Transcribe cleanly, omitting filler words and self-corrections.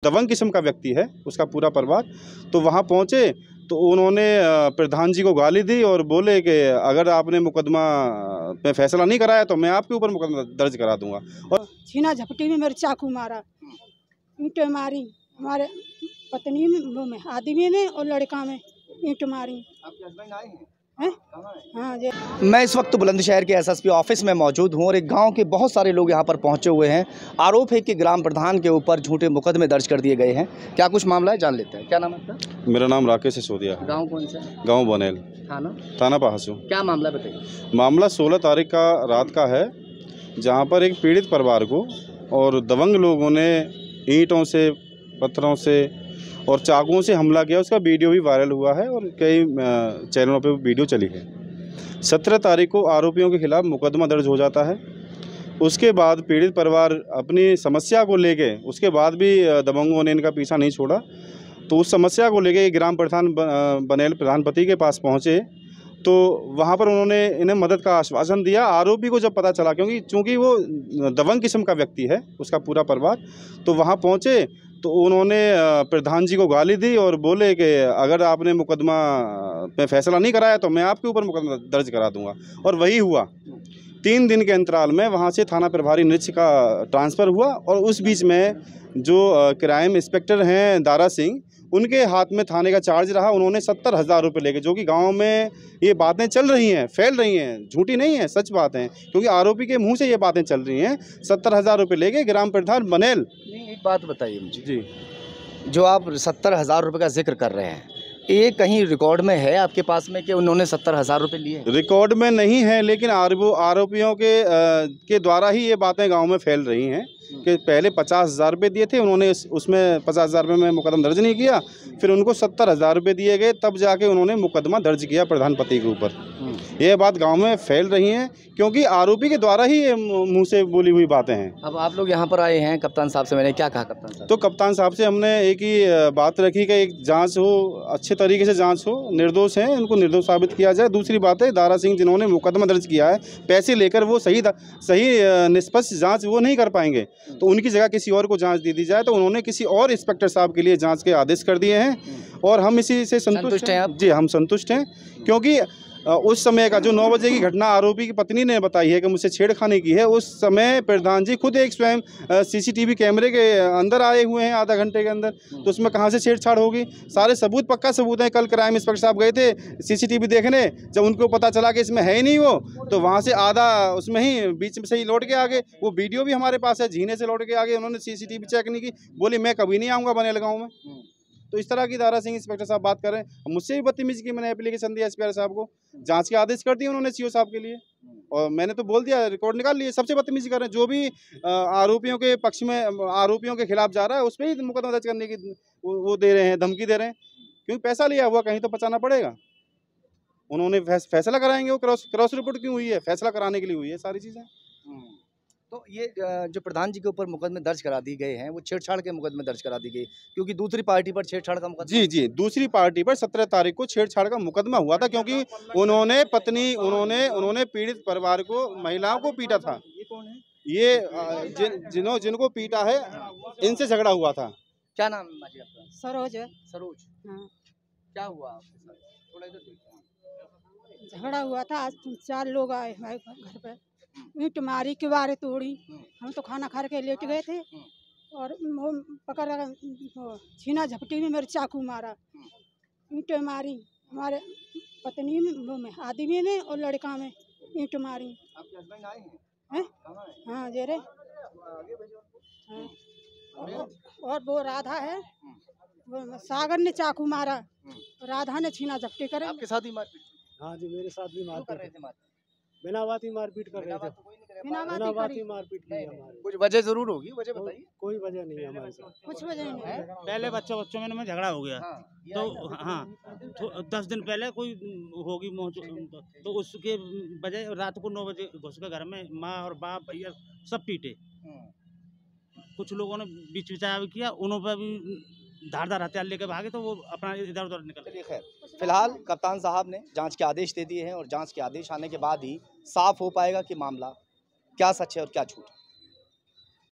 दबंग किस्म का व्यक्ति है उसका पूरा परिवार। तो वहाँ पहुँचे तो उन्होंने प्रधान जी को गाली दी और बोले कि अगर आपने मुकदमा पे फैसला नहीं कराया तो मैं आपके ऊपर मुकदमा दर्ज करा दूंगा। और छीना झपटी में मेरे चाकू मारा, ईंटें मारी, हमारे पत्नी में आदमी में और लड़का में ईंट मारी। आपके हस्बैंड आए हैं? हाँ जी। मैं इस वक्त बुलंदशहर के एसएसपी ऑफिस में मौजूद हूँ और एक गांव के बहुत सारे लोग यहाँ पर पहुँचे हुए हैं। आरोप है कि ग्राम प्रधान के ऊपर झूठे मुकदमे दर्ज कर दिए गए हैं। क्या कुछ मामला है जान लेते हैं। क्या नाम है आपका? मेरा नाम राकेश सिसोदिया है। गांव कौन सा? गांव बनेल, थाना पहासू। क्या मामला बताइए। मामला 16 तारीख का रात का है, जहां पर एक पीड़ित परिवार को और दबंग लोगों ने ईंटों से, पत्थरों से और चाकुओं से हमला किया। उसका वीडियो भी वायरल हुआ है और कई चैनलों पे वीडियो चली है। 17 तारीख को आरोपियों के खिलाफ मुकदमा दर्ज हो जाता है। उसके बाद पीड़ित परिवार अपनी समस्या को लेके, उसके बाद भी दबंगों ने इनका पीछा नहीं छोड़ा। तो उस समस्या को लेके ग्राम प्रधान बनेल प्रधानपति के पास पहुँचे तो वहाँ पर उन्होंने इन्हें मदद का आश्वासन दिया। आरोपी को जब पता चला, चूँकि वो दबंग किस्म का व्यक्ति है उसका पूरा परिवार, तो वहाँ पहुँचे तो उन्होंने प्रधान जी को गाली दी और बोले कि अगर आपने मुकदमा पे फैसला नहीं कराया तो मैं आपके ऊपर मुकदमा दर्ज करा दूंगा। और वही हुआ। 3 दिन के अंतराल में वहाँ से थाना प्रभारी निरीक्षक का ट्रांसफ़र हुआ और उस बीच में जो क्राइम इंस्पेक्टर हैं दारा सिंह, उनके हाथ में थाने का चार्ज रहा। उन्होंने 70,000 रुपये लेके, जो कि गांव में ये बातें चल रही हैं, फैल रही हैं, झूठी नहीं है, सच बात है, क्योंकि आरोपी के मुंह से ये बातें चल रही हैं। 70,000 रुपये लेके ग्राम प्रधान बनेल। नहीं, एक बात बताइए मुझे जी, जो आप 70,000 रुपये का जिक्र कर रहे हैं, ये कहीं रिकॉर्ड में है आपके पास में कि उन्होंने 70,000 रुपये लिए? रिकॉर्ड में नहीं है, लेकिन आरोपियों के द्वारा ही ये बातें गांव में फैल रही हैं कि पहले 50,000 रुपये दिए थे उन्होंने, उसमें 50,000 रुपये में मुकदमा दर्ज नहीं किया, फिर उनको 70,000 रुपये दिए गए, तब जाके उन्होंने मुकदमा दर्ज किया प्रधानपति के ऊपर। ये बात गांव में फैल रही हैं क्योंकि आरोपी के द्वारा ही ये मुंह से बोली हुई बातें हैं। अब आप लोग यहाँ पर आए हैं, कप्तान साहब से मैंने क्या कहा? कप्तान साहब तो कप्तान साहब से हमने एक ही बात रखी कि एक जांच हो, अच्छे तरीके से जांच हो, निर्दोष हैं उनको निर्दोष साबित किया जाए। दूसरी बात है, दारा सिंह जिन्होंने मुकदमा दर्ज किया है, पैसे लेकर वो सही निष्पक्ष जांच वो नहीं कर पाएंगे, तो उनकी जगह किसी और को जांच दे दी जाए। तो उन्होंने किसी और इंस्पेक्टर साहब के लिए जांच के आदेश कर दिए हैं और हम इसी से संतुष्ट हैं। जी, हम संतुष्ट हैं क्योंकि उस समय का जो 9 बजे की घटना आरोपी की पत्नी ने बताई है कि मुझसे छेड़खानी की है, उस समय प्रधान जी खुद एक स्वयं सीसीटीवी कैमरे के अंदर आए हुए हैं आधा घंटे के अंदर। तो उसमें कहाँ से छेड़छाड़ होगी? सारे सबूत, पक्का सबूत हैं। कल क्राइम इंस्पेक्टर साहब गए थे सीसीटीवी देखने, जब उनको पता चला कि इसमें है ही नहीं वो, तो वहाँ से आधा उसमें ही बीच में से ही लौट के आ गए। वो वीडियो भी हमारे पास है, झीने से लौट के आ गए, उन्होंने सीसीटीवी चेक नहीं की, बोली मैं कभी नहीं आऊँगा बनेल गाँव में। तो इस तरह की दारा सिंह इंस्पेक्टर साहब बात कर रहे हैं। मुझसे भी बदतमीजी की, मैंने एप्लीकेशन दिया एसपीआर साहब को, जांच के आदेश कर दिए उन्होंने सीओ साहब के लिए, और मैंने तो बोल दिया, रिकॉर्ड निकाल लिए। सबसे बदतमीजी कर रहे हैं। जो भी आरोपियों के पक्ष में, आरोपियों के खिलाफ जा रहा है, उस पर ही मुकदमा दर्ज करने की वो दे रहे हैं, धमकी दे रहे हैं, क्योंकि पैसा लिया हुआ कहीं तो बचाना पड़ेगा। उन्होंने फैसला कराएंगे, वो क्रॉस रिपोर्ट क्यों हुई है? फैसला कराने के लिए हुई है सारी चीज़ें। तो ये जो प्रधान जी के ऊपर मुकदमे दर्ज करा दी गए हैं, वो छेड़छाड़ के मुकदमे दर्ज करा दी गई, क्योंकि दूसरी पार्टी पर छेड़छाड़ का मुकदमा। जी, दूसरी पार्टी पर 17 तारीख को छेड़छाड़ का मुकदमा हुआ था, क्योंकि उन्होंने पीड़ित परिवार को, महिलाओं को पीटा था। ये कौन है? ये जिनको पीटा है, इनसे झगड़ा हुआ था। क्या नाम है माजी आपका? सरोज। सरोज। हाँ। क्या हुआ आपके साथ? थोड़ा इधर देखिए। झगड़ा हुआ था। आज 4 लोग आए हमारे घर पे, ईंट मारी, किवाड़े तोड़ी। हम तो खाना खा के लेट गए थे और वो पकड़ कर छीना झपटी में मेरे चाकू मारा, ईंटें मारी, हमारे पत्नी में आदमी में और लड़का में ईंट मारी। आपके हस्बैंड आए हैं? हाँ जे रे। हाँ। और वो राधा है, वो सागर ने चाकू मारा, राधा ने छीना झपटी करे। आपके साथ ही मारपीट? हाँ जी, मेरे साथ भी कर रहे थे मारपीट? बिना बात ही मारपीट कर रहे थे। बिना बात ही मारपीट की हमारे। कुछ वजह जरूर होगी, वजह बताइए। कोई वजह नहीं है हमारे साथ। कुछ वजह नहीं है। पहले बच्चों में झगड़ा हो गया। तो हाँ, 10 दिन पहले कोई होगी तो उसके बजाय रात को 9 बजे घुस के घर में माँ और बाप, भैया सब पीटे। कुछ लोगों ने बीच बिचाव किया, उन्हों पर भी धारदार हथियार लेकर भागे, तो वो अपना इधर उधर निकल गए। खैर, फिलहाल कप्तान साहब ने जांच के आदेश दे दिए हैं और जांच के आदेश आने के बाद ही साफ हो पाएगा कि मामला क्या सच है और क्या झूठ है।